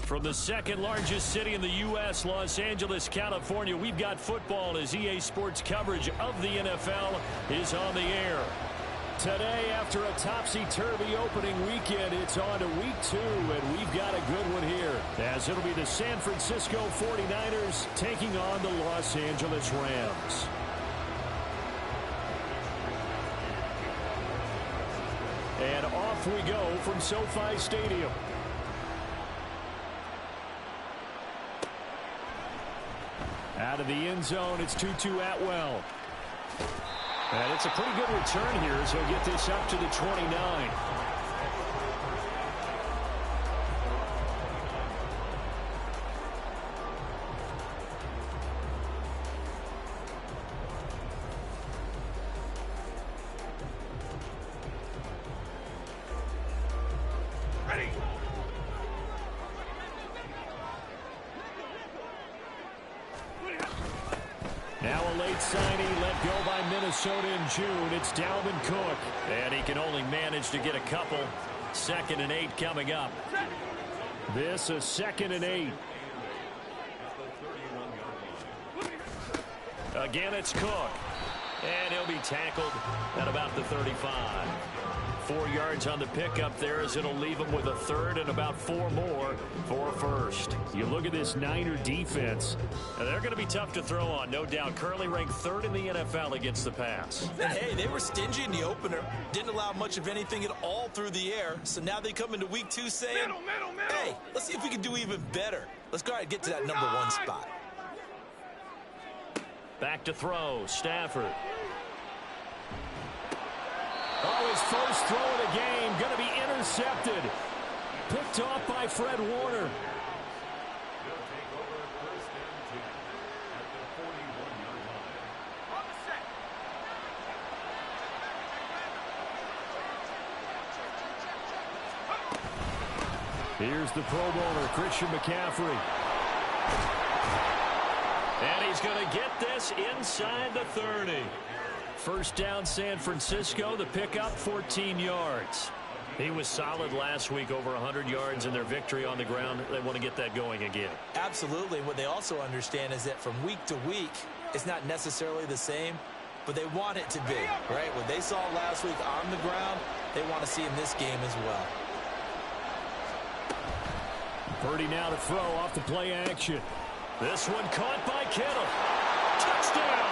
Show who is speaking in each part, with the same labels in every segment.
Speaker 1: From the second largest city in the U.S., Los Angeles, California, we've got football as EA Sports coverage of the NFL is on the air. Today, after a topsy-turvy opening weekend, it's on to week 2, and we've got a good one here, as it'll be the San Francisco 49ers taking on the Los Angeles Rams. And off we go from SoFi Stadium. Out of the end zone, it's Tutu Atwell. And it's a pretty good return here as he'll get this up to the 29.
Speaker 2: Ready.
Speaker 1: Now a late signing let go by Minnesota in June. It's Dalvin Cook. And he can only manage to get a couple. 2nd and 8 coming up. This a 2nd and 8. Again, it's Cook. And he'll be tackled at about the 35. 4 yards on the pickup there as it'll leave him with a 3rd and about 4 more for a 1st. You look at this Niner defense, and they're going to be tough to throw on, no doubt. Currently ranked 3rd in the NFL against the pass.
Speaker 3: And hey, they were stingy in the opener. Didn't allow much of anything at all through the air. So now they come into week 2 saying, middle. Hey, let's see if we can do even better. Let's go ahead and get to that number 1 spot.
Speaker 1: Back to throw, Stafford. Oh, his first throw of the game, going to be intercepted. Picked off by Fred Warner. Here's the Pro Bowler, Christian McCaffrey. And he's going to get this inside the 30. First down, San Francisco. The pickup, 14 yards. He was solid last week, over 100 yards in their victory on the ground. They want to get that going again.
Speaker 3: Absolutely. What they also understand is that from week to week, it's not necessarily the same, but they want it to be, right? What they saw last week on the ground, they want to see in this game as well.
Speaker 1: Purdy now to throw off the play action. This one caught by Kittle. Touchdown!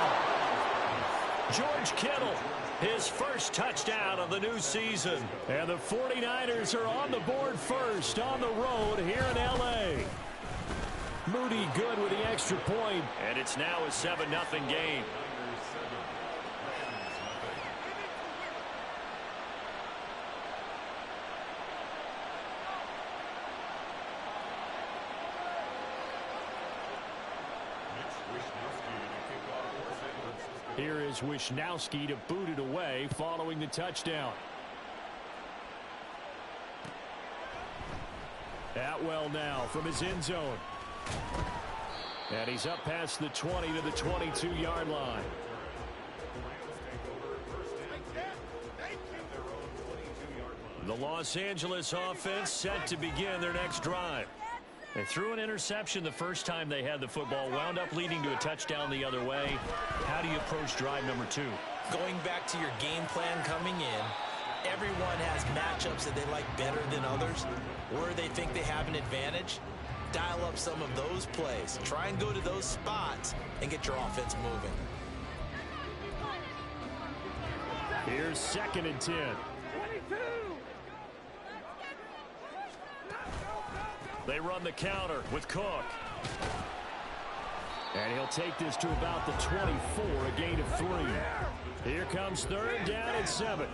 Speaker 1: George Kittle, his first touchdown of the new season. And the 49ers are on the board first on the road here in L.A. Moody good with the extra point. And it's now a 7-0 game. Here is Wishnowski to boot it away following the touchdown. Atwell now from his end zone. And he's up past the 20 to the 22-yard line. The Los Angeles offense set to begin their next drive. They threw an interception the first time they had the football, wound up leading to a touchdown the other way. How do you approach drive number 2?
Speaker 3: Going back to your game plan coming in, everyone has matchups that they like better than others, where they think they have an advantage. Dial up some of those plays. Try and go to those spots and get your offense moving.
Speaker 1: Here's 2nd and 10.
Speaker 2: 22.
Speaker 1: They run the counter with Cook. And he'll take this to about the 24, a gain of 3. Here comes 3rd down and 7.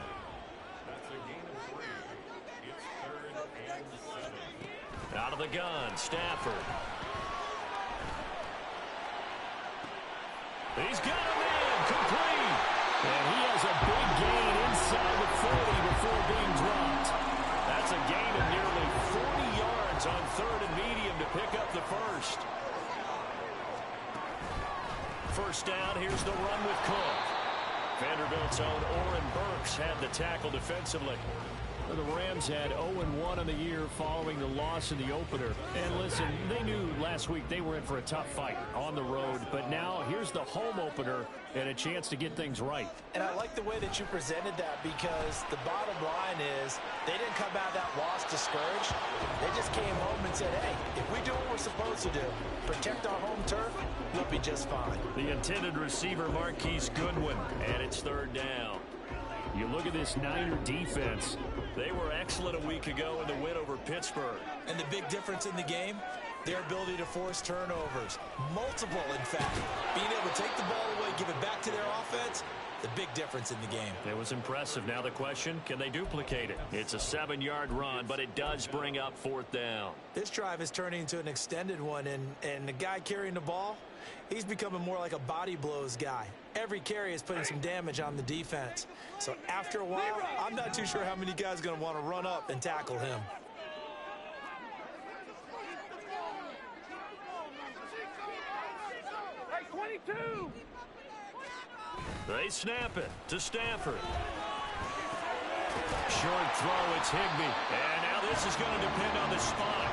Speaker 1: Out of the gun, Stafford. He's got a man, complete. And he has a big gain inside the 40 before being dropped. That's a gain of nearly 40 yards on 3rd and medium to pick up the first. First down, here's the run with Cook. Vanderbilt's own Oren Burks had the tackle defensively. The Rams had 0-1 on the year following the loss in the opener. And listen, they knew last week they were in for a tough fight on the road. But now here's the home opener and a chance to get things right.
Speaker 3: And I like the way that you presented that, because the bottom line is they didn't come out of that loss discouraged. They just came home and said, hey, if we do what we're supposed to do, protect our home turf, we'll be just fine.
Speaker 1: The intended receiver, Marquise Goodwin, and it's third down. You look at this Niner defense. They were excellent a week ago in the win over Pittsburgh.
Speaker 3: And the big difference in the game, their ability to force turnovers. Multiple, in fact. Being able to take the ball away, give it back to their offense, the big difference in the game.
Speaker 1: It was impressive. Now the question, can they duplicate it? It's a 7-yard run, but it does bring up fourth down.
Speaker 3: This drive is turning into an extended one, and the guy carrying the ball, he's becoming more like a body blows guy. Every carry is putting some damage on the defense. So after a while, I'm not too sure how many guys are going to want to run up and tackle him.
Speaker 2: Hey, 22!
Speaker 1: They snap it to Stafford. Short throw, it's Higbee. And now this is going to depend on the spot.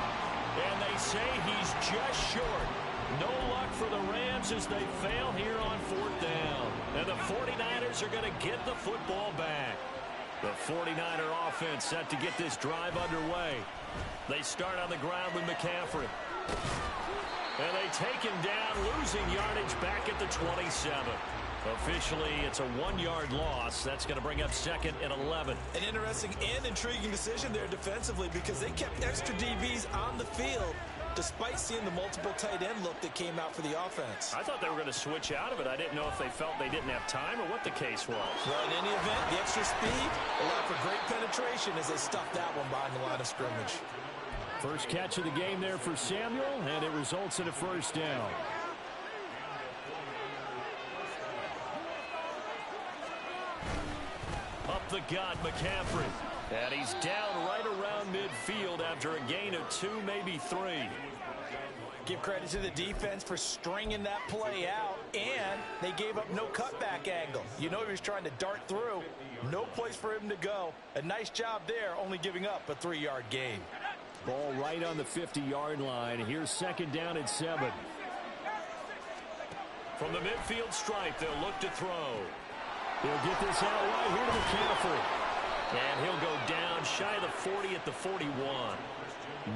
Speaker 1: And they say he's just short. No luck for the Rams as they fail here on fourth down. And the 49ers are going to get the football back. The 49er offense set to get this drive underway. They start on the ground with McCaffrey. And they take him down, losing yardage back at the 27. Officially, it's a 1-yard loss. That's going to bring up second and 11.
Speaker 3: An interesting and intriguing decision there defensively, because they kept extra DBs on the field despite seeing the multiple tight end look that came out for the offense.
Speaker 1: I thought they were going to switch out of it. I didn't know if they felt they didn't have time or what the case was.
Speaker 3: Well, in any event, the extra speed allowed for great penetration as they stuffed that one behind the line of scrimmage.
Speaker 1: First catch of the game there for Samuel, and it results in a first down. Up the gut, McCaffrey. And he's down right around midfield after a gain of 2, maybe 3.
Speaker 3: Give credit to the defense for stringing that play out, and they gave up no cutback angle. You know he was trying to dart through. No place for him to go. A nice job there, only giving up a 3-yard gain.
Speaker 1: Ball right on the 50-yard line. Here's second down and 7. From the midfield stripe, they'll look to throw. He'll get this out right here to McCaffrey. And he'll go down shy of the 40 at the 41.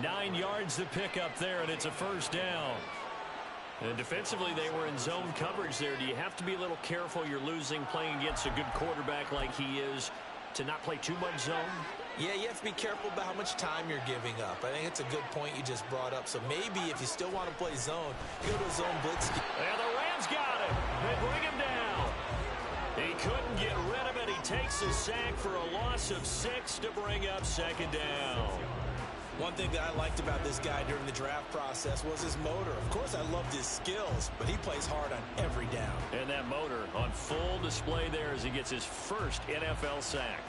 Speaker 1: 9 yards to pick up there, and it's a first down. And defensively, they were in zone coverage there. Do you have to be a little careful? You're losing, playing against a good quarterback like he is, to not play too much zone?
Speaker 3: Yeah, you have to be careful about how much time you're giving up. I think it's a good point you just brought up. So maybe if you still want to play zone, go to a zone blitz.
Speaker 1: And the Rams got him. They bring him down. He couldn't get rid of it. He takes a sack for a loss of 6 to bring up second down.
Speaker 3: One thing that I liked about this guy during the draft process was his motor. Of course, I loved his skills, but he plays hard on every down.
Speaker 1: And that motor on full display there as he gets his first NFL sack.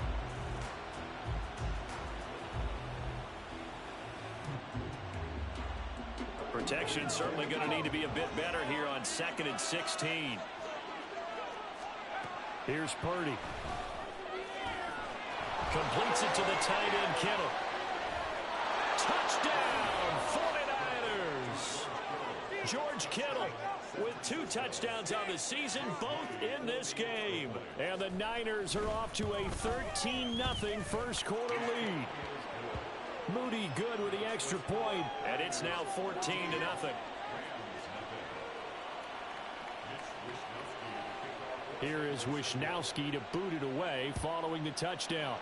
Speaker 1: Protection certainly going to need to be a bit better here on 2nd and 16. Here's Purdy. Completes it to the tight end, Kittle. Touchdown, 49ers. George Kittle with 2 touchdowns on the season, both in this game. And the Niners are off to a 13-0 first quarter lead. Moody good with the extra point, and it's now 14-0. Here is Wisnowski to boot it away following the touchdown.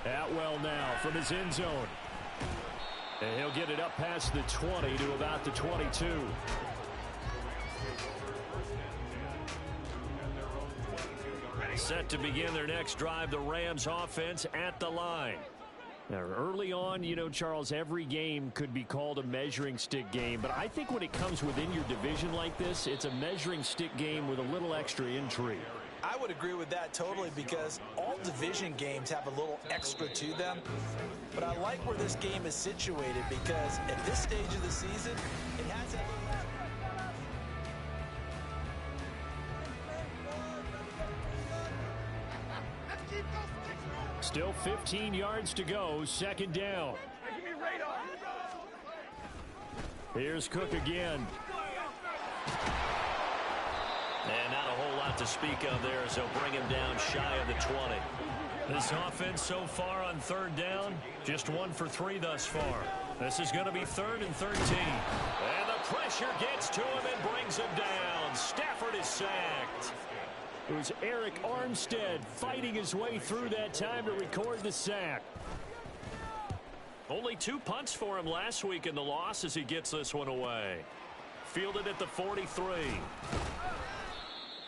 Speaker 1: Atwell now from his end zone. And he'll get it up past the 20 to about the 22. Set to begin their next drive, the Rams offense at the line. Now, early on, you know, Charles, every game could be called a measuring stick game. But I think when it comes within your division like this, it's a measuring stick game with a little extra intrigue.
Speaker 3: I would agree with that totally, because all division games have a little extra to them. But I like where this game is situated, because at this stage of the season, it has a...
Speaker 1: Still 15 yards to go, second down.
Speaker 2: Give me radar.
Speaker 1: Here's Cook again. And not a whole lot to speak of there as they'll bring him down shy of the 20. This offense so far on third down, just 1 for 3 thus far. This is going to be 3rd and 13. And the pressure gets to him and brings him down. Stafford is sacked. It was Eric Armstead fighting his way through that time to record the sack. Only 2 punts for him last week in the loss as he gets this one away. Fielded at the 43.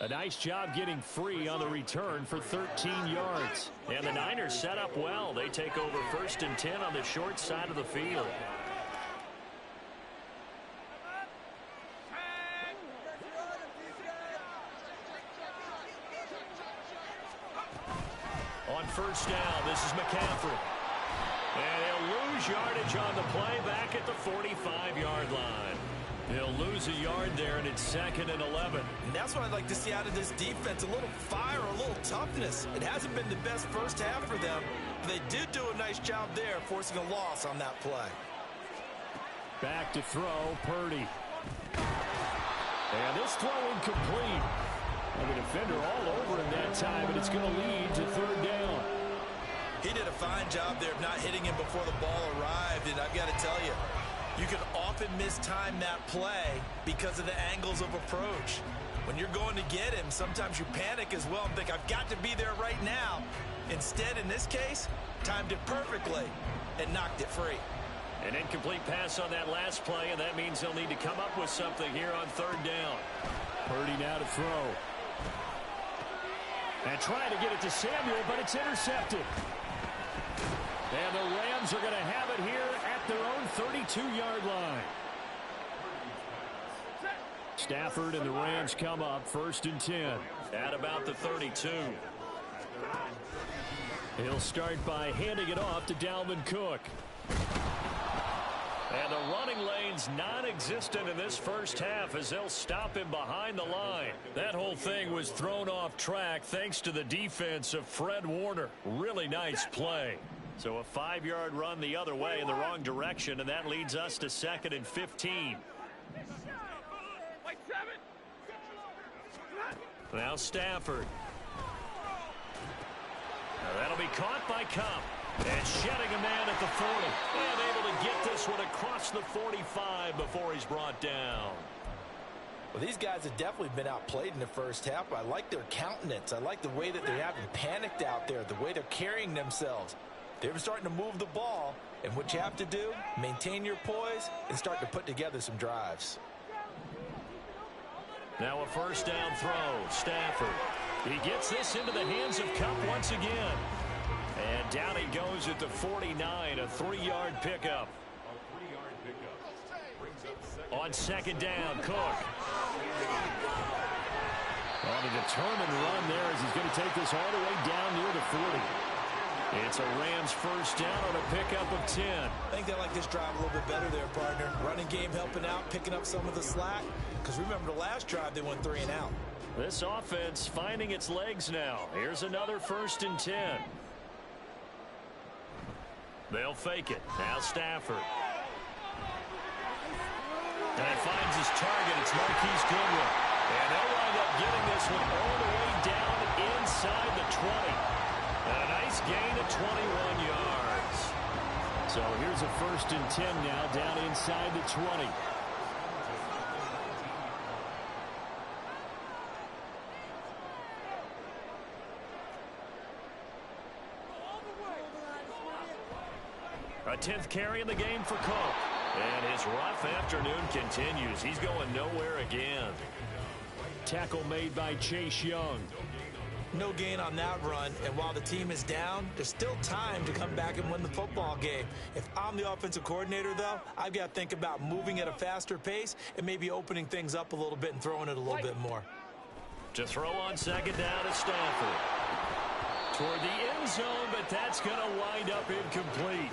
Speaker 1: A nice job getting free on the return for 13 yards. And the Niners set up well. They take over 1st and 10 on the short side of the field. On 1st down, this is McCaffrey. And he'll lose yardage on the play back at the 45-yard line. He'll lose a yard there, and it's 2nd and 11.
Speaker 3: And that's what I'd like to see out of this defense, a little fire, a little toughness. It hasn't been the best first half for them. They did do a nice job there, forcing a loss on that play.
Speaker 1: Back to throw, Purdy. And this throw incomplete. And the defender all over him that time, and it's going to lead to 3rd down.
Speaker 3: He did a fine job there of not hitting him before the ball arrived, and I've got to tell you, you can often mistime that play because of the angles of approach. When you're going to get him, sometimes you panic as well and think, I've got to be there right now. Instead, in this case, timed it perfectly and knocked it free.
Speaker 1: An incomplete pass on that last play, and that means they'll need to come up with something here on 3rd down. Purdy now to throw. And trying to get it to Samuel, but it's intercepted. And the Rams are going to have it here at their own 32-yard line. Stafford and the Rams come up 1st and 10 at about the 32. He'll start by handing it off to Dalvin Cook. And the running lane's non-existent in this first half as they'll stop him behind the line. That whole thing was thrown off track thanks to the defense of Fred Warner. Really nice play. So a 5-yard run the other way in the wrong direction, and that leads us to 2nd and 15. Now Stafford. Now that'll be caught by Kupp. And shedding a man at the 40. And able to get this one across the 45 before he's brought down.
Speaker 3: Well, these guys have definitely been outplayed in the first half. I like their countenance. I like the way that they haven't panicked out there, the way they're carrying themselves. They're starting to move the ball, and what you have to do, maintain your poise and start to put together some drives.
Speaker 1: Now a 1st down throw. Stafford. He gets this into the hands of Kupp once again. And down he goes at the 49, a 3-yard pickup. On 2nd down, Cook. On a determined run there as he's going to take this all the way down near the 40. It's a Rams 1st down on a pickup of 10.
Speaker 3: I think they like this drive a little bit better there, partner. Running game helping out, picking up some of the slack. Because remember the last drive, they went 3 and out.
Speaker 1: This offense finding its legs now. Here's another 1st and 10. They'll fake it. Now Stafford. And he finds his target. It's Marquise Goodwin. And they'll wind up getting this one all the way down inside the 20. And a nice gain of 21 yards. So here's a 1st and 10 now down inside the 20. A 10th carry in the game for Cook. And his rough afternoon continues. He's going nowhere again. Tackle made by Chase Young.
Speaker 3: No gain on that run, and while the team is down, there's still time to come back and win the football game. If I'm the offensive coordinator, though, I've got to think about moving at a faster pace and maybe opening things up a little bit and throwing it a little bit more.
Speaker 1: To throw on 2nd down to Stafford. Toward the end zone, but that's going to wind up incomplete.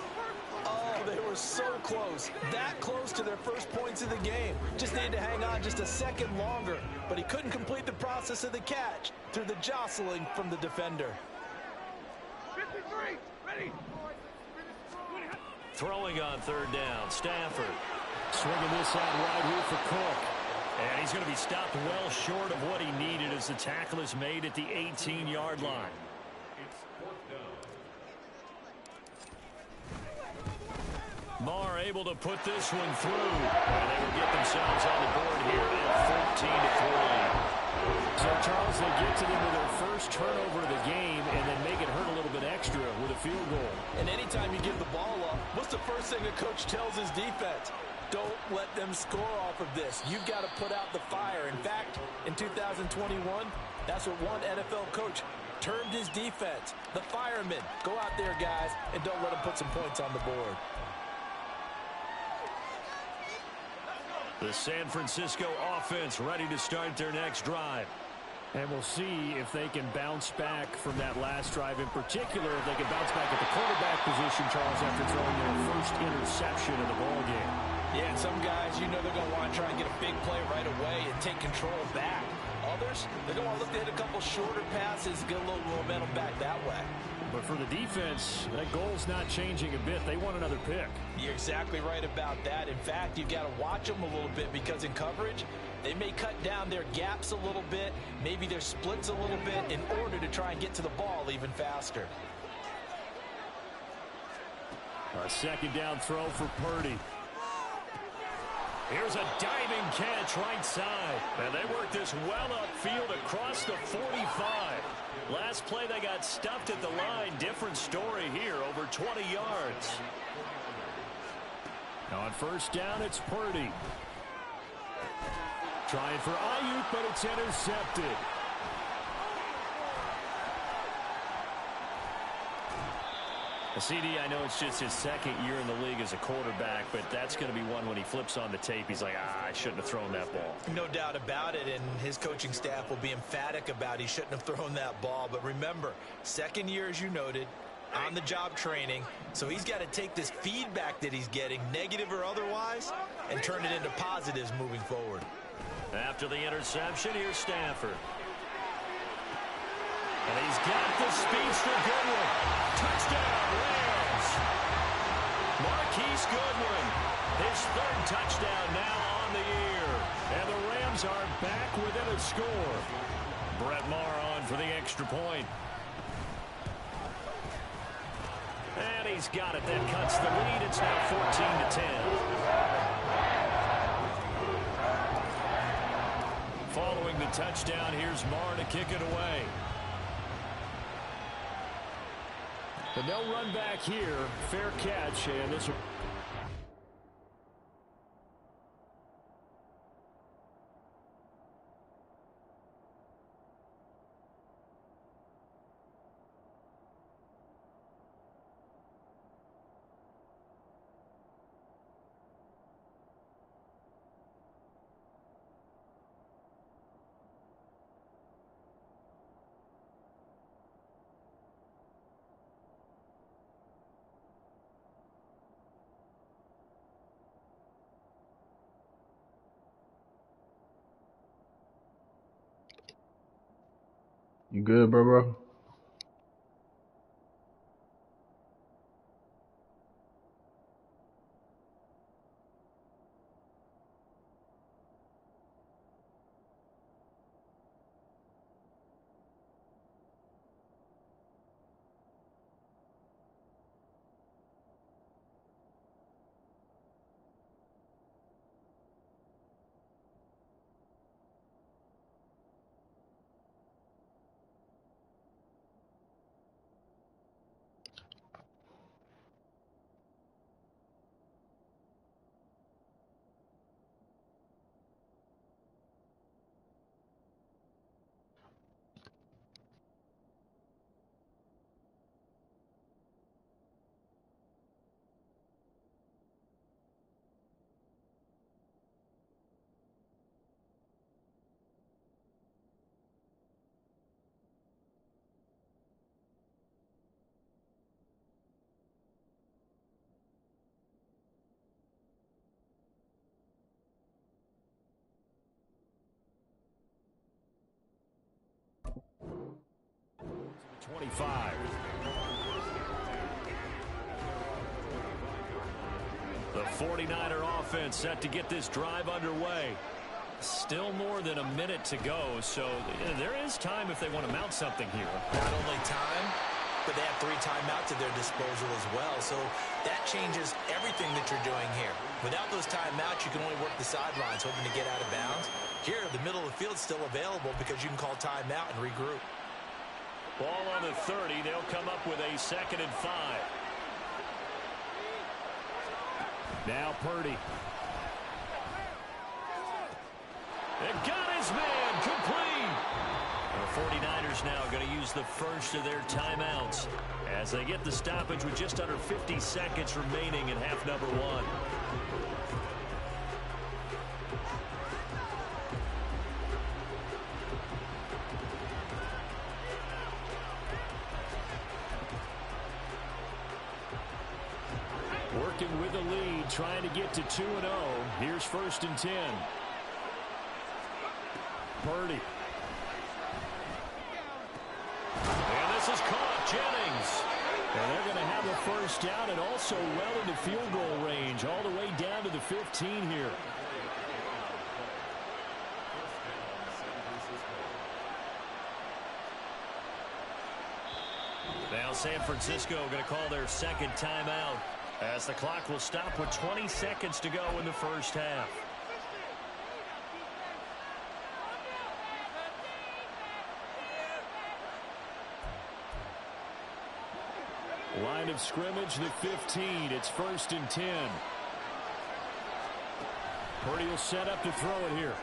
Speaker 3: Oh, they were so close. That close to their first points of the game. Just needed to hang on just a second longer. But he couldn't complete the process of the catch through the jostling from the defender.
Speaker 2: Three. Ready.
Speaker 1: Throwing on third down, Stafford. Swinging this out right here for Cook. And he's going to be stopped well short of what he needed as the tackle is made at the 18-yard line. Marr able to put this one through. And they will get themselves on the board here at 14-3. So, Charles, they get to them with their first turnover of the game and then make it hurt a little bit extra with a field goal.
Speaker 3: And anytime you give the ball up, what's the first thing the coach tells his defense? Don't let them score off of this. You've got to put out the fire. In fact, in 2021, that's what one NFL coach termed his defense. The firemen. Go out there, guys, and don't let them put some points on the board.
Speaker 1: The San Francisco offense ready to start their next drive.
Speaker 4: And we'll see if they can bounce back from that last drive, in particular, if they can bounce back at the quarterback position, Charles, after throwing their first interception of the ball game.
Speaker 3: Yeah, and some guys, you know they're going to want to try and get a big play right away and take control back. Others, they're going to want to look to hit a couple shorter passes, get a little momentum back that way.
Speaker 4: But for the defense, that goal's not changing a bit. They want another pick.
Speaker 3: You're exactly right about that. In fact, you've got to watch them a little bit because in coverage, they may cut down their gaps a little bit, maybe their splits a little bit in order to try and get to the ball even faster.
Speaker 4: A second down throw for Purdy.
Speaker 1: Here's a diving catch right side. And they work this well upfield across the 45. Last play they got stuffed at the line. Different story here, over 20 yards.
Speaker 4: Now on first down, it's Purdy. Trying for Ayuk, but it's intercepted.
Speaker 1: CD, I know it's just his second year in the league as a quarterback, but that's going to be one when he flips on the tape. He's like, I shouldn't have thrown that ball.
Speaker 3: No doubt about it, and his coaching staff will be emphatic about he shouldn't have thrown that ball. But remember, second year, as you noted, on-the-job training, so he's got to take this feedback that he's getting, negative or otherwise, and turn it into positives moving forward.
Speaker 1: After the interception, here's Stafford. And he's got the speedster Goodwin. Touchdown, Rams. Marquise Goodwin, his third touchdown now on the year. And the Rams are back within a score. Brett Maher on for the extra point. And he's got it. That cuts the lead. It's now 14-10. Following the touchdown, here's Maher to kick it away.
Speaker 4: But no run back here. Fair catch, and this will...
Speaker 5: You good, bro?
Speaker 1: .25. The 49er offense set to get this drive underway. Still more than a minute to go, so there is time if they want to mount something here.
Speaker 3: Not only time, but they have 3 timeouts at their disposal as well, so that changes everything that you're doing here. Without those timeouts, you can only work the sidelines, hoping to get out of bounds. Here, the middle of the field is still available because you can call timeout and regroup.
Speaker 1: Ball on the 30. They'll come up with a 2nd and 5.
Speaker 4: Now Purdy.
Speaker 1: And got his man complete. The 49ers now going to use the first of their timeouts as they get the stoppage with just under 50 seconds remaining in half number 1.
Speaker 4: Working with the lead, trying to get to 2-0. Here's 1st and 10. Purdy.
Speaker 1: And this is caught. Jennings.
Speaker 4: And they're going to have a 1st down and also well into field goal range, all the way down to the 15 here.
Speaker 1: Now San Francisco going to call their 2nd timeout as the clock will stop with 20 seconds to go in the first half.
Speaker 4: Line of scrimmage, the 15. It's 1st and 10. Purdy will set up to throw it here.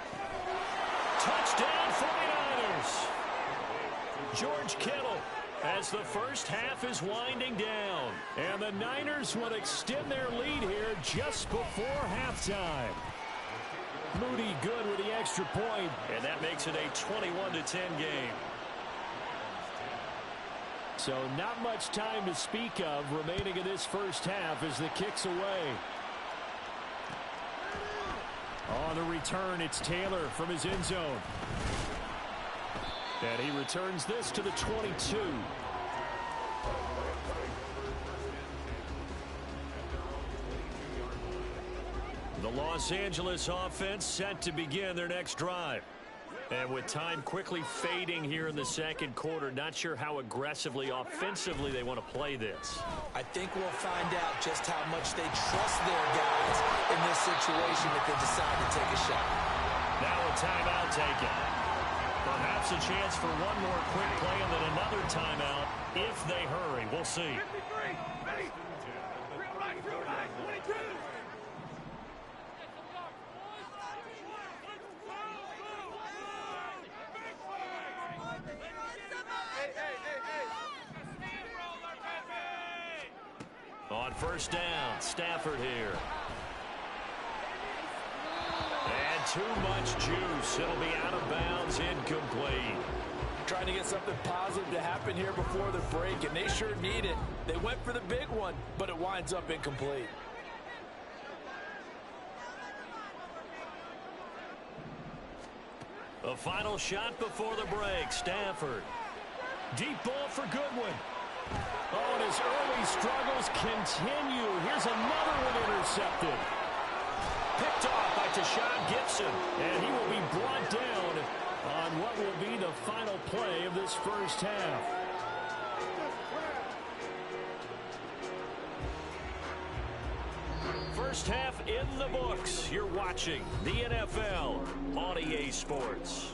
Speaker 1: Touchdown 49ers. George Kittle as the first half is winding down.
Speaker 4: And the Niners will extend their lead here just before halftime. Moody good with the extra point.
Speaker 1: And that makes it a 21-10 game.
Speaker 4: So not much time to speak of remaining in this first half as the kick's away. On the return, it's Taylor from his end zone. And he returns this to the 22.
Speaker 1: The Los Angeles offense set to begin their next drive. And with time quickly fading here in the 2nd quarter, not sure how aggressively, offensively they want to play this.
Speaker 3: I think we'll find out just how much they trust their guys in this situation if they decide to take a shot.
Speaker 1: Now a timeout taken. Perhaps a chance for one more quick play and then another timeout if they hurry. We'll see.
Speaker 2: 53, ready. Real right, 22.
Speaker 1: On 1st down, Stafford here. And too much juice. It'll be out of bounds, incomplete.
Speaker 3: Trying to get something positive to happen here before the break, and they sure need it. They went for the big one, but it winds up incomplete.
Speaker 1: The final shot before the break, Stafford. Deep ball for Goodwin.
Speaker 4: Oh, and his early struggles continue. Here's another one intercepted.
Speaker 1: Picked off by Tashawn Gibson.
Speaker 4: And he will be brought down on what will be the final play of this first half.
Speaker 1: First half in the books. You're watching the NFL on EA Sports.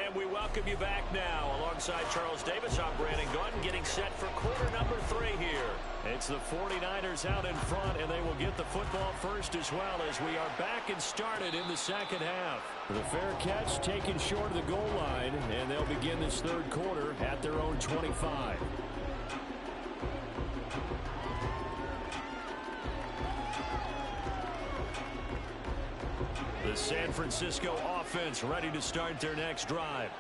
Speaker 1: And we welcome you back now. Alongside Charles Davis, I'm Brandon Gaudin, getting set for quarter number 3 here. It's the 49ers out in front, and they will get the football first as well as we are back and started in the second half.
Speaker 4: The fair catch taken short of the goal line, and they'll begin this 3rd quarter at their own 25.
Speaker 1: The San Francisco offense ready to start their next drive.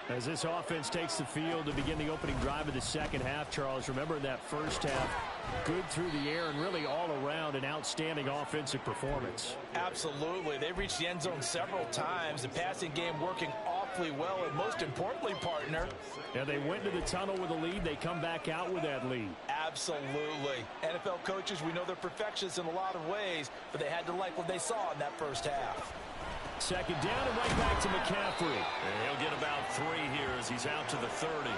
Speaker 4: As this offense takes the field to begin the opening drive of the second half, Charles, remember in that first half, Good through the air and really all around an outstanding offensive performance.
Speaker 3: Absolutely. They reached the end zone several times. The passing game working awfully well, and most importantly, partner.
Speaker 4: Yeah, they went to the tunnel with a lead. They come back out with that lead.
Speaker 3: Absolutely. NFL coaches, we know they're perfectionists in a lot of ways, but they had to like what they saw in that first half.
Speaker 4: Second down and right back to McCaffrey.
Speaker 1: And he'll get about 3 here as he's out to the 30.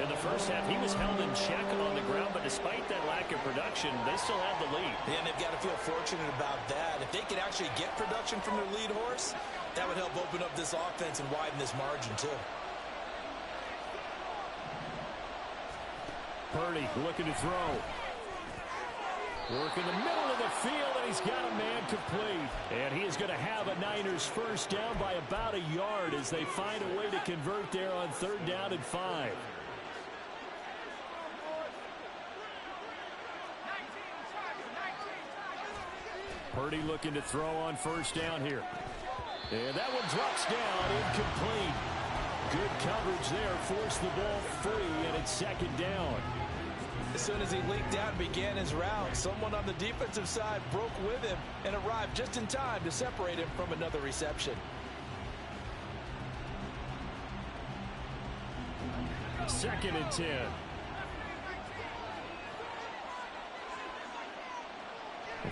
Speaker 4: In the first half, he was held in check on the ground, but despite that lack of production, they still have the lead.
Speaker 3: And they've got to feel fortunate about that. If they could actually get production from their lead horse, that would help open up this offense and widen this margin, too.
Speaker 4: Purdy looking to throw. Work in the middle of the field, and he's got a man complete. And he is going to have a Niners first down by about a yard as they find a way to convert there on 3rd down and 5. Purdy looking to throw on 1st down here. And that one drops down, incomplete. Good coverage there, forced the ball free, and it's 2nd down.
Speaker 3: As soon as he leaked out and began his route, someone on the defensive side broke with him and arrived just in time to separate him from another reception.
Speaker 4: 2nd and 10.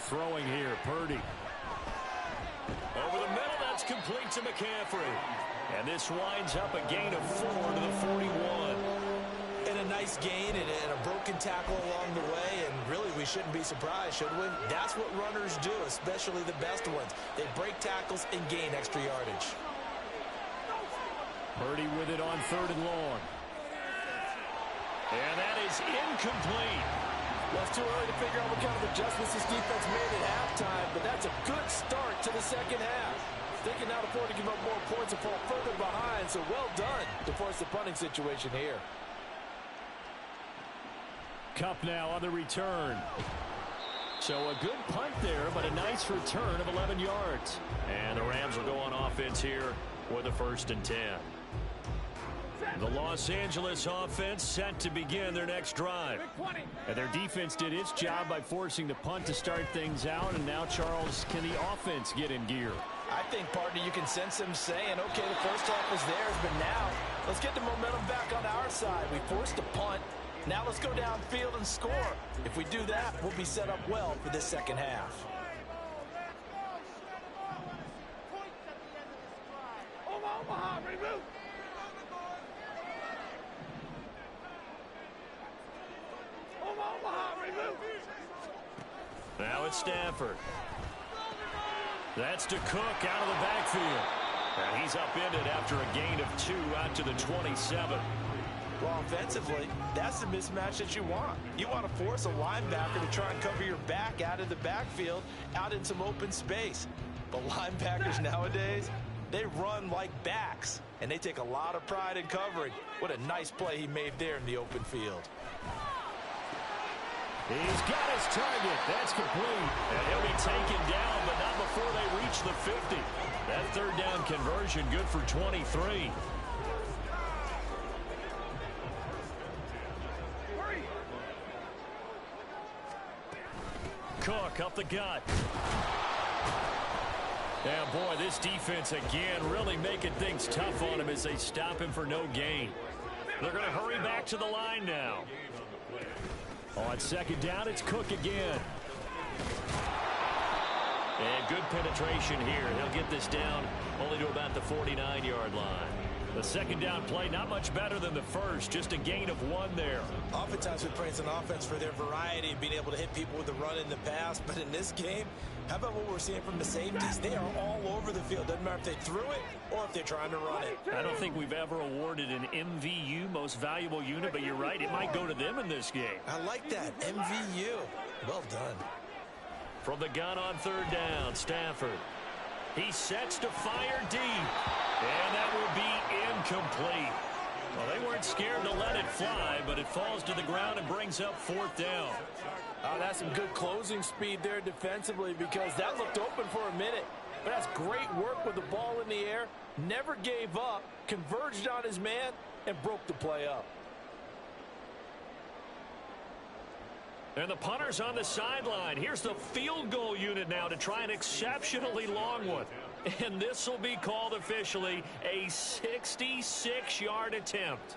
Speaker 4: Throwing here, Purdy.
Speaker 1: Over the middle, that's complete to McCaffrey. And this winds up a gain of 4 to the 41.
Speaker 3: And a nice gain and a broken tackle along the way, and really we shouldn't be surprised, should we? That's what runners do, especially the best ones. They break tackles and gain extra yardage.
Speaker 4: Purdy with it on 3rd and long.
Speaker 1: And that is incomplete.
Speaker 3: Well, it's too early to figure out what kind of adjustments this defense made at halftime, but that's a good start to the second half. They can now afford to give up more points and fall further behind, so well done to force the punting situation here.
Speaker 4: Kupp now on the return. So a good punt there, but a nice return of 11 yards.
Speaker 1: And the Rams will go on offense here with a 1st and 10. The Los Angeles offense set to begin their next drive.
Speaker 4: And their defense did its job by forcing the punt to start things out. And now, Charles, can the offense get in gear?
Speaker 3: I think, partner, you can sense them saying, okay, the first half was theirs, but now let's get the momentum back on our side. We forced a punt. Now let's go downfield and score. If we do that, we'll be set up well for this second half.
Speaker 2: Omaha, remove. Omaha, remove.
Speaker 1: Now it's Stafford. That's to Cook out of the backfield. And he's upended after a gain of 2 out to the 27.
Speaker 3: Well, offensively, that's the mismatch that you want. You want to force a linebacker to try and cover your back out of the backfield, out in some open space. But linebackers nowadays, they run like backs, and they take a lot of pride in covering. What a nice play he made there in the open field.
Speaker 4: He's got his target. That's complete.
Speaker 1: And he'll be taken down, but not before they reach the 50. That 3rd down conversion good for 23. Cook up the gut. Yeah, boy, this defense again really making things tough on him as they stop him for no gain. They're going to hurry back to the line now.
Speaker 4: On 2nd down, it's Cook again.
Speaker 1: And good penetration here. He'll get this down only to about the 49-yard line. The 2nd down play, not much better than the first, just a gain of 1 there.
Speaker 3: Oftentimes we praise an offense for their variety and being able to hit people with the run in the pass, but in this game, how about what we're seeing from the safeties? They are all over the field. Doesn't matter if they threw it or if they're trying to run it.
Speaker 4: I don't think we've ever awarded an MVU, most valuable unit, but you're right, it might go to them in this game.
Speaker 3: I like that, MVU. Well done.
Speaker 1: From the gun on 3rd down, Stafford. He sets to fire deep. And that will be incomplete. Well, they weren't scared to let it fly, but it falls to the ground and brings up 4th down.
Speaker 3: Oh, that's some good closing speed there defensively because that looked open for a minute. But that's great work with the ball in the air. Never gave up, converged on his man, and broke the play up.
Speaker 1: And the punter's on the sideline. Here's the field goal unit now to try an exceptionally long one. And this will be called officially a 66-yard attempt.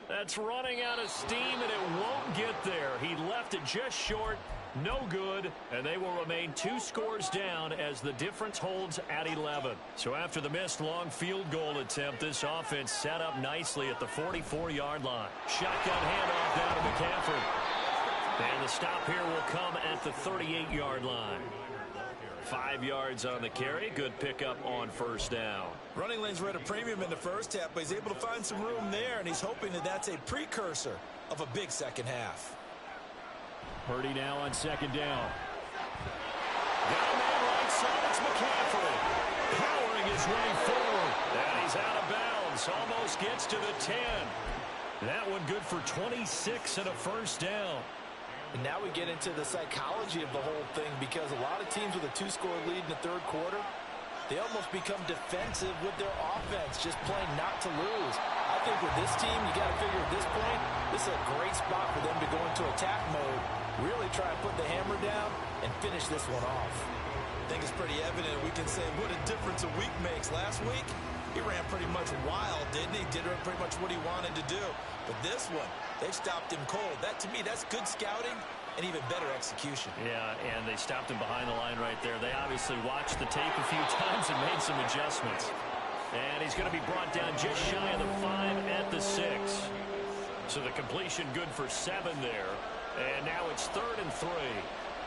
Speaker 1: That's running out of steam, and it won't get there. He left it just short. No good, and they will remain 2 scores down as the difference holds at 11. So after the missed long field goal attempt, this offense set up nicely at the 44-yard line. Shotgun handoff down to McCaffrey. And the stop here will come at the 38-yard line. 5 yards on the carry. Good pickup on first down.
Speaker 3: Running lanes were at a premium in the first half, but he's able to find some room there, and he's hoping that that's a precursor of a big second half.
Speaker 1: Purdy now on second down. Got a man right side. It's McCaffrey. Powering his way forward. And he's out of bounds. Almost gets to the 10. That one good for 26 and a first down.
Speaker 3: And now we get into the psychology of the whole thing, because a lot of teams with a 2-score lead in the third quarter, they almost become defensive with their offense, just playing not to lose. I think with this team, you got to figure at this point, this is a great spot for them to go into attack mode, really try to put the hammer down and finish this one off. I think it's pretty evident. We can say what a difference a week makes. Last week, he ran pretty much wild, didn't he? Did pretty much what he wanted to do. But this one, they stopped him cold. That, to me, that's good scouting and even better execution.
Speaker 1: Yeah, and they stopped him behind the line right there. They obviously watched the tape a few times and made some adjustments. And he's going to be brought down just shy of the 5 at the 6. So the completion good for 7 there. And now it's 3rd and 3.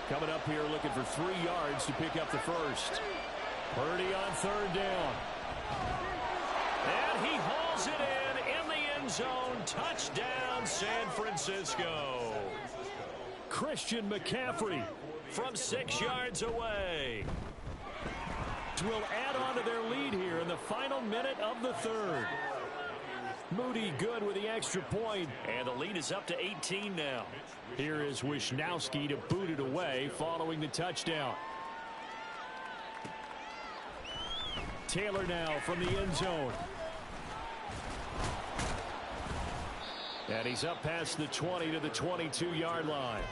Speaker 1: Coming up here looking for 3 yards to pick up the first. Purdy on 3rd down. And he hauls it in the end zone. Touchdown, San Francisco. Christian McCaffrey from 6 yards away. Will add on to their lead here in the final minute of the third. Moody good with the extra point, and the lead is up to 18 now. Here is Wisnowski to boot it away following the touchdown. Taylor now from the end zone. And he's up past the 20 to the 22-yard line.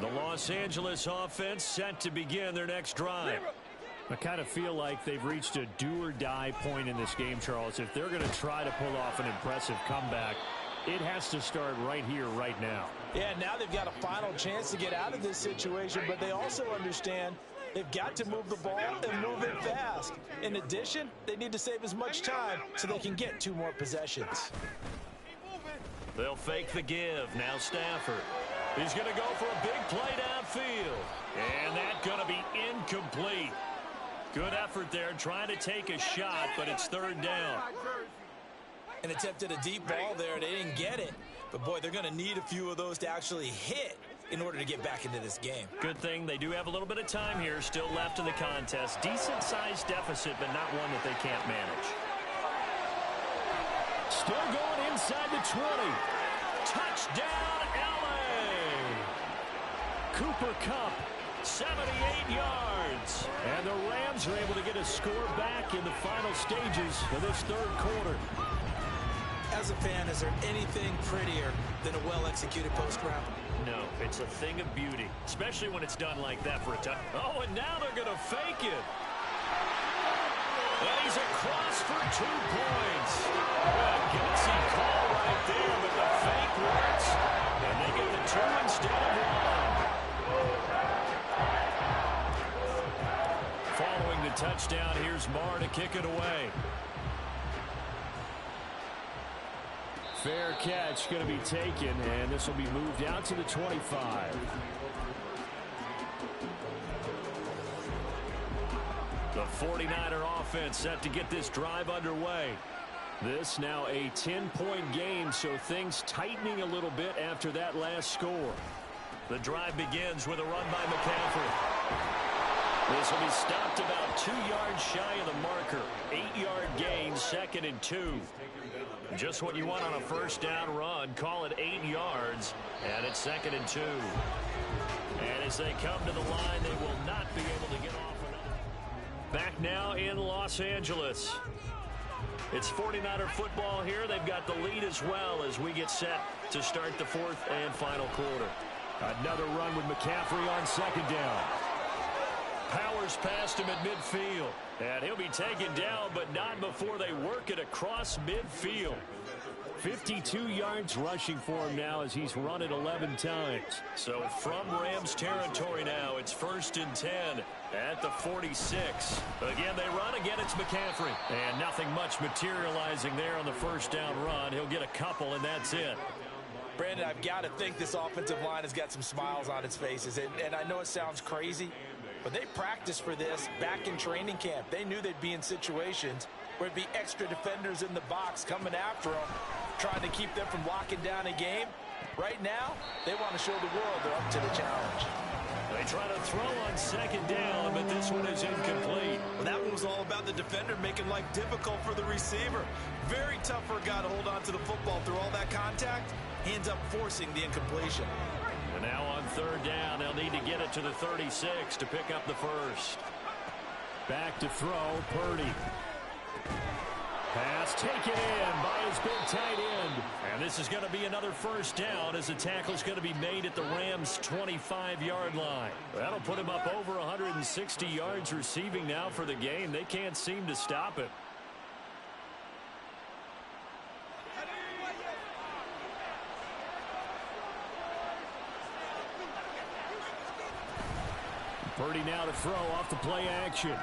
Speaker 1: The Los Angeles offense set to begin their next drive. I kind of feel like they've reached a do-or-die point in this game, Charles. If they're going to try to pull off an impressive comeback, it has to start right here, right now.
Speaker 3: Yeah, now they've got a final chance to get out of this situation, but they also understand they've got to move the ball and move it fast. In addition, they need to save as much time so they can get 2 more possessions.
Speaker 1: They'll fake the give. Now Stafford. He's going to go for a big play downfield. And that's going to be incomplete. Good effort there trying to take a shot, but it's 3rd down.
Speaker 3: And attempted a deep ball there. They didn't get it. But, boy, they're going to need a few of those to actually hit in order to get back into this game.
Speaker 1: Good thing they do have a little bit of time here still left in the contest. Decent-sized deficit, but not one that they can't manage. Still going inside the 20. Touchdown, L.A. Cooper Kupp, 78 yards. And the Rams are able to get a score back in the final stages of this third quarter.
Speaker 3: As a fan, is there anything prettier than a well-executed post route?
Speaker 1: No, it's a thing of beauty, especially when it's done like that for a touch. Oh, and now they're going to fake it. And he's across for 2 points. A gutsy call right there, but the fake works. And they get the 2 instead of 1. Following the touchdown, here's Marr to kick it away. Fair catch going to be taken, and this will be moved out to the 25. The 49er offense set to get this drive underway. This now a 10-point game, so things tightening a little bit after that last score. The drive begins with a run by McCaffrey. This will be stopped about 2 yards shy of the marker. 8-yard gain, 2nd and 2. Just what you want on a first down run. Call it 8 yards, and it's 2nd and 2. And as they come to the line, they will not be able to get off another. Back now in Los Angeles. It's 49er football here. They've got the lead as well as we get set to start the fourth and final quarter. Another run with McCaffrey on second down. Powers past him at midfield. And he'll be taken down, but not before they work it across midfield. 52 yards rushing for him now as he's run it 11 times. So from Rams territory now, it's 1st and 10 at the 46. Again, they run. Again, it's McCaffrey. And nothing much materializing there on the first down run. He'll get a couple, and that's it.
Speaker 3: Brandon, I've got to think this offensive line has got some smiles on its faces. And I know it sounds crazy, but they practiced for this back in training camp. They knew they'd be in situations where it'd be extra defenders in the box coming after them, trying to keep them from locking down a game. Right now, they want to show the world they're up to the challenge.
Speaker 1: They try to throw on second down, but this one is incomplete.
Speaker 3: Well, that one was all about the defender making life difficult for the receiver. Very tough for a guy to hold on to the football through all that contact. He ends up forcing the incompletion.
Speaker 1: And now on third down, they'll need to get it to the 36 to pick up the first. Back to throw, Purdy. Pass taken in by his big tight end. And this is going to be another first down as the tackle's going to be made at the Rams' 25-yard line. That'll put him up over 160 yards receiving now for the game. They can't seem to stop it. Purdy now to throw off the play action.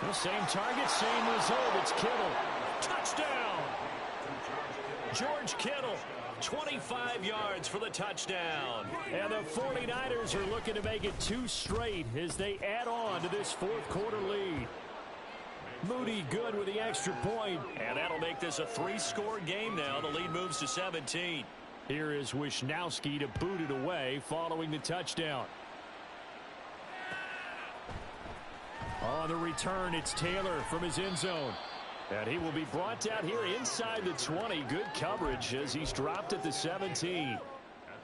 Speaker 1: The same target, same result. It's Kittle. Touchdown! George Kittle, 25 yards for the touchdown. And the 49ers are looking to make it 2 straight as they add on to this fourth quarter lead. Moody good with the extra point, and that'll make this a 3-score game now. The lead moves to 17. Here is Wisnowski to boot it away following the touchdown. On the return, it's Taylor from his end zone. And he will be brought down here inside the 20. Good coverage as he's dropped at the 17.
Speaker 4: At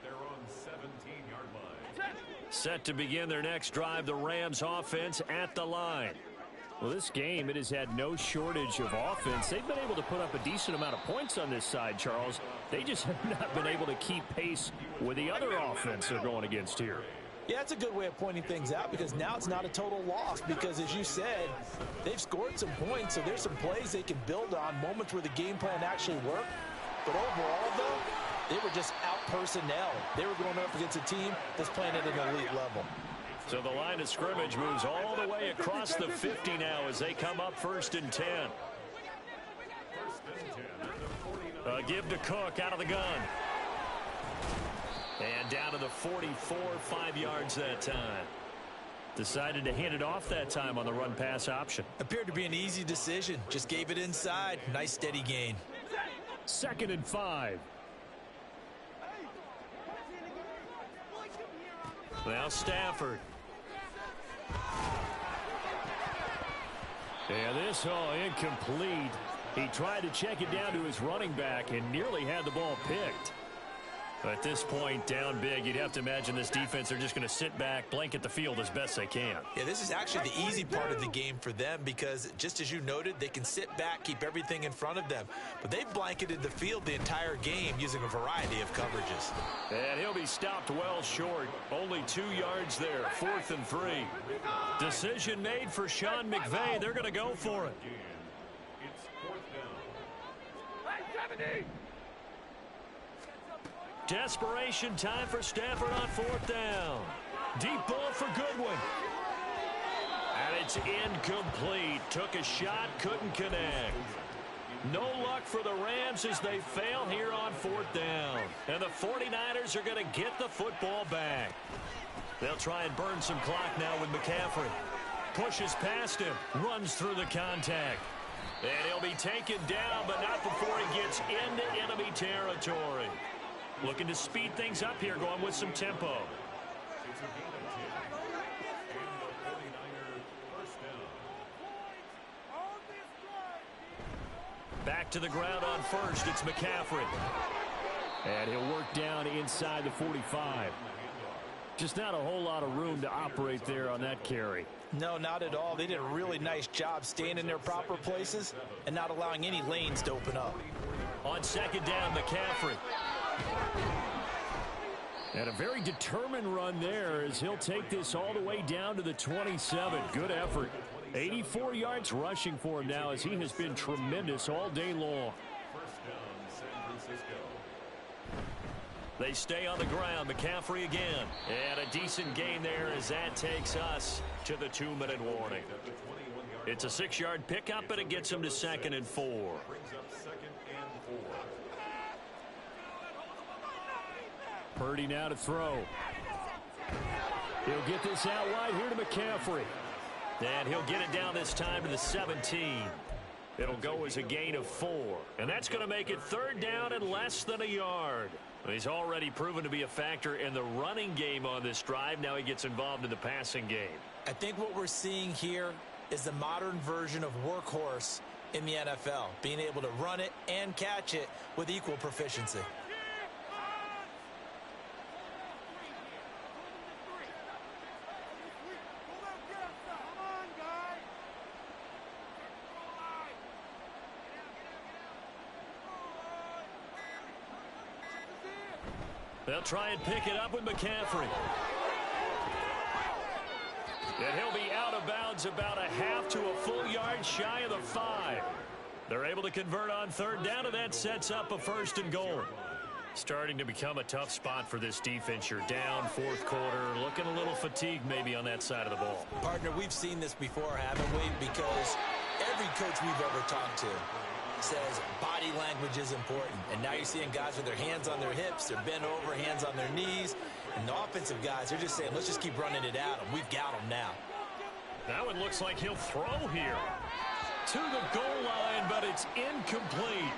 Speaker 4: their own 17-yard line.
Speaker 1: Set to begin their next drive, the Rams offense at the line. Well, this game, it has had no shortage of offense. They've been able to put up a decent amount of points on this side, Charles. They just have not been able to keep pace with the other offense they're going against here.
Speaker 3: Yeah, it's a good way of pointing things out because now it's not a total loss because, as you said, they've scored some points, so there's some plays they can build on, moments where the game plan actually worked. But overall, though, they were just out-personnel. They were going up against a team that's playing at an elite level.
Speaker 1: So the line of scrimmage moves all the way across the 50 now as they come up 1st and 10. Give to Cook out of the gun. And down to the 44, 5 yards that time. Decided to hand it off that time on the run-pass option.
Speaker 3: Appeared to be an easy decision. Just gave it inside. Nice steady gain.
Speaker 1: 2nd and 5. Now Stafford. And this incomplete. He tried to check it down to his running back and nearly had the ball picked. At this point, down big, you'd have to imagine this defense are just going to sit back, blanket the field as best they can.
Speaker 3: Yeah, this is actually the easy part of the game for them because, just as you noted, they can sit back, keep everything in front of them. But they've blanketed the field the entire game using a variety of coverages.
Speaker 1: And he'll be stopped well short. Only 2 yards there, 4th and 3. Decision made for Sean McVay. They're going to go for it.
Speaker 4: It's 4th down.
Speaker 1: Desperation time for Stafford on 4th down. Deep ball for Goodwin. And it's incomplete. Took a shot, couldn't connect. No luck for the Rams as they fail here on 4th down. And the 49ers are going to get the football back. They'll try and burn some clock now with McCaffrey. Pushes past him, runs through the contact. And he'll be taken down, but not before he gets into enemy territory. Looking to speed things up here, going with some tempo. Back to the ground on 1st, it's McCaffrey. And he'll work down inside the 45.
Speaker 4: Just not a whole lot of room to operate there on that carry.
Speaker 3: No, not at all. They did a really nice job staying in their proper places and not allowing any lanes to open up.
Speaker 1: On second down, McCaffrey.
Speaker 4: And a very determined run there as he'll take this all the way down to the 27. Good effort. 84 yards rushing for him now as he has been tremendous all day long.
Speaker 1: They stay on the ground. McCaffrey again. And a decent gain there as that takes us to the 2-minute warning. It's a 6-yard pickup, and it gets him to 2nd and 4.
Speaker 4: Purdy now to throw. He'll get this out wide here to McCaffrey.
Speaker 1: And he'll get it down this time to the 17. It'll go as a gain of 4. And that's going to make it 3rd down and less than a yard. He's already proven to be a factor in the running game on this drive. Now he gets involved in the passing game.
Speaker 3: I think what we're seeing here is the modern version of workhorse in the NFL, being able to run it and catch it with equal proficiency.
Speaker 1: They'll try and pick it up with McCaffrey. And he'll be out of bounds about a half to a full yard shy of the 5. They're able to convert on 3rd down, and that sets up a 1st and goal. Starting to become a tough spot for this defense. You're down 4th quarter, looking a little fatigued maybe on that side of the ball.
Speaker 3: Partner, we've seen this before, haven't we? Because every coach we've ever talked to says body language is important. And now you're seeing guys with their hands on their hips, they're bent over, hands on their knees. And the offensive guys, they're just saying, let's just keep running it at them. We've got them now.
Speaker 1: That one looks like he'll throw here. To the goal line, but it's incomplete.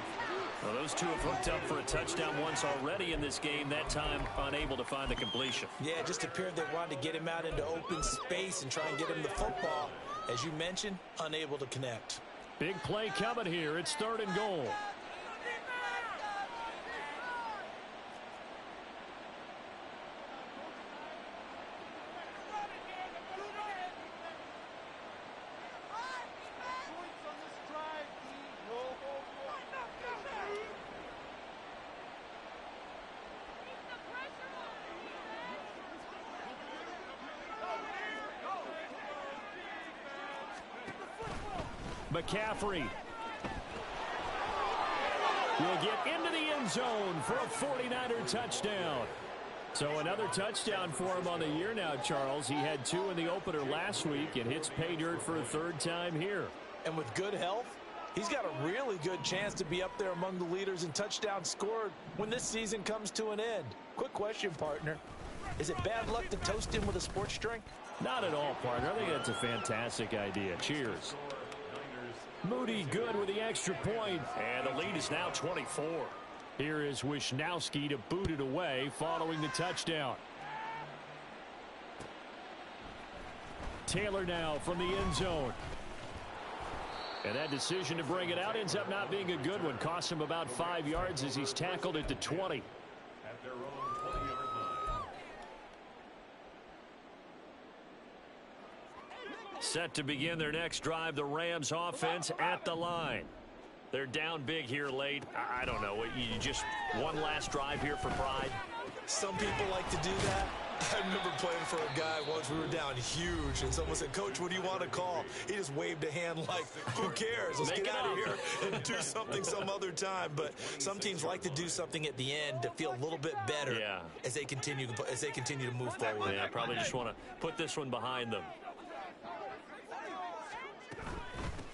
Speaker 1: Well, those two have hooked up for a touchdown once already in this game, that time unable to find the completion.
Speaker 3: Yeah, it just appeared they wanted to get him out into open space and try and get him the football. As you mentioned, unable to connect.
Speaker 4: Big play coming here. It's 3rd and goal. McCaffrey will get into the end zone for a 49er touchdown. So another touchdown for him on the year now, Charles. He had 2 in the opener last week and hits pay dirt for a 3rd time here.
Speaker 3: And with good health, he's got a really good chance to be up there among the leaders in touchdowns scored when this season comes to an end. Quick question, partner. Is it bad luck to toast him with a sports drink?
Speaker 4: Not at all, partner. I think that's a fantastic idea. Cheers. Moody good with the extra point.
Speaker 1: And the lead is now 24.
Speaker 4: Here is Wisnowski to boot it away following the touchdown. Taylor now from the end zone. And that decision to bring it out ends up not being a good one. Cost him about 5 yards as he's tackled at the 20.
Speaker 6: At their own 20-yard line.
Speaker 1: Set to begin their next drive, the Rams offense at the line. They're down big here late. I don't know. You just one last drive here for pride.
Speaker 3: Some people like to do that. I remember playing for a guy once. We were down huge, and someone said, "Coach, what do you want to call?" He just waved a hand like, "Who cares? Let's get out of here and do something some other time." But some teams like to do something at the end to feel a little bit better as they continue to move forward.
Speaker 1: Yeah, probably just want to put this one behind them.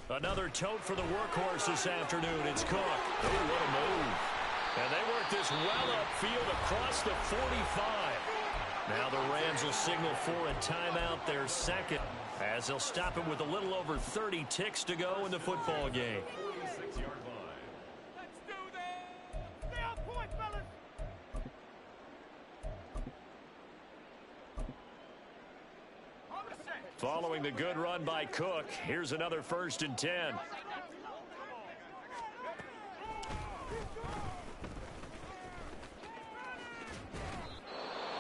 Speaker 1: Another tote for the workhorse this afternoon. It's Cook. Oh, what a move. And they work this well upfield across the 45. Now the Rams will signal for a timeout, their second, as they'll stop it with a little over 30 ticks to go in the football game.
Speaker 6: 46-yard line.
Speaker 2: Let's do this! Stay on point, fellas!
Speaker 1: Following the good run by Cook, here's another 1st and 10.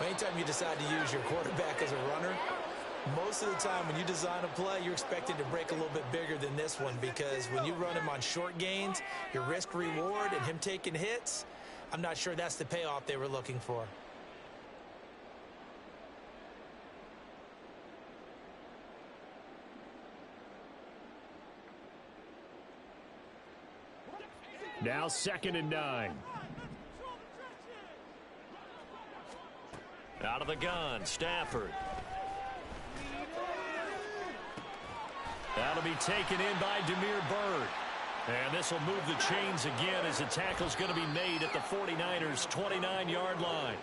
Speaker 3: Anytime you decide to use your quarterback as a runner, most of the time when you design a play, you're expected to break a little bit bigger than this one, because when you run him on short gains, your risk-reward and him taking hits, I'm not sure that's the payoff they were looking for.
Speaker 4: Now 2nd and 9. Out of the gun, Stafford. That'll be taken in by Damiere Byrd. And this will move the chains again as the tackle's going to be made at the 49ers' 29-yard line.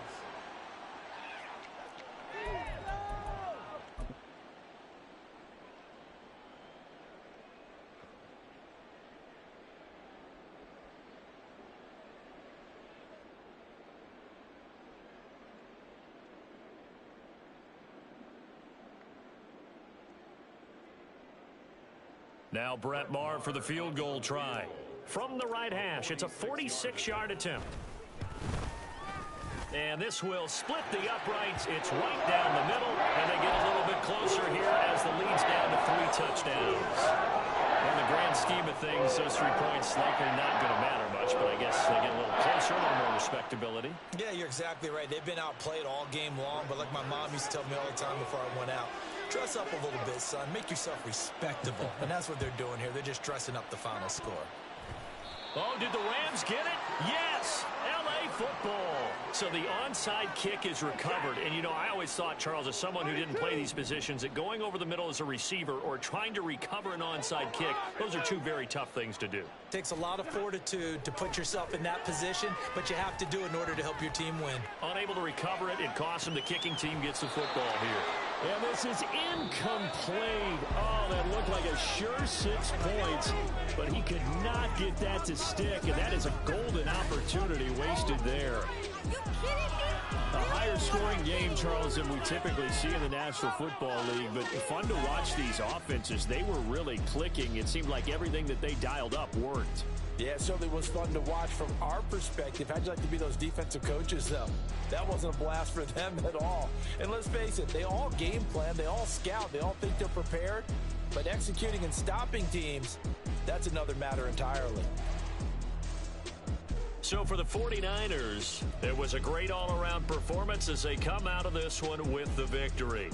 Speaker 4: Now Brett Maher for the field goal try. From the right hash, it's a 46-yard attempt. And this will split the uprights. It's right down the middle, and they get a little bit closer here as the lead's down to 3 touchdowns. In the grand scheme of things, those 3 points likely not going to matter much, but I guess they get a little closer, a little more respectability. Yeah, you're exactly right. They've been outplayed all game long, but like my mom used to tell me all the time before I went out, dress up a little bit, son. Make yourself respectable. And that's what they're doing here. They're just dressing up the final score. Oh, did the Rams get it? Yes! L.A. football. So the onside kick is recovered. And, you know, I always thought, Charles, as someone who didn't play these positions, that going over the middle as a receiver or trying to recover an onside kick, those are 2 very tough things to do. Takes a lot of fortitude to put yourself in that position, but you have to do it in order to help your team win. Unable to recover it, it costs them. The kicking team gets the football here. And this is incomplete. Oh, that looked like a sure 6 points, but he could not get that to stick, and that is a golden opportunity wasted there. A higher scoring game, Charles, than we typically see in the National Football League, but fun to watch these offenses. They were really clicking. It seemed like everything that they dialed up worked. Yeah, it certainly was fun to watch from our perspective. How'd you like to be those defensive coaches, though? That wasn't a blast for them at all. And let's face it, they all game plan, they all scout, they all think they're prepared. But executing and stopping teams, that's another matter entirely. So for the 49ers, it was a great all-around performance as they come out of this one with the victory.